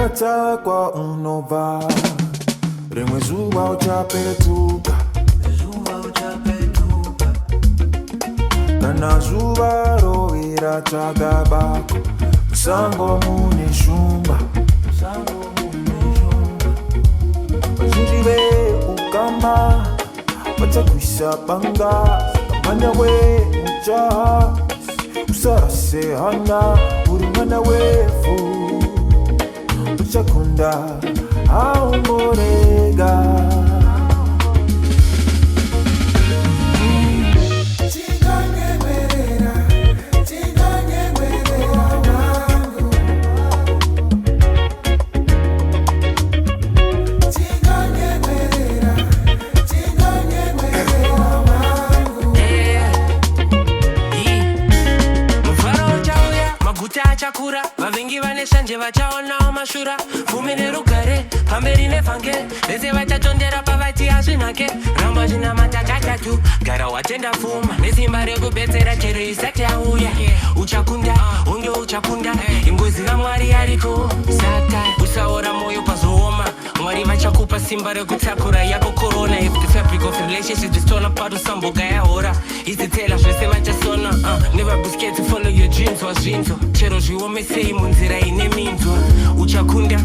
Ukatakwa unova rimwe zuva uchapetuka kana zuva rovira chakabako musango mune shumba vazhinji veukama vachakwisa panga mwana wemujaha usarase hana uri mwana wefu uchakunda aumorega chakura vavengi vane shanje vachaonawo mashura fumi nerugare pamberi nefange vese vachatondera pavati hazvinake ramba zvina matakatatu gara watenda pfuma nesimba rekubetsera chero isati auya uchakunda unge uchakunda ingoziva mwari ariko saka usaora moyo pazooma mwari vachakupa simba rekutakura yako corona. If the fabric of relationship is torn apart usamboga yahora izitela zvese vachasona never be scared to follow your dreams wazvinzo chero zviomesei munzira ine minzwa uchakunda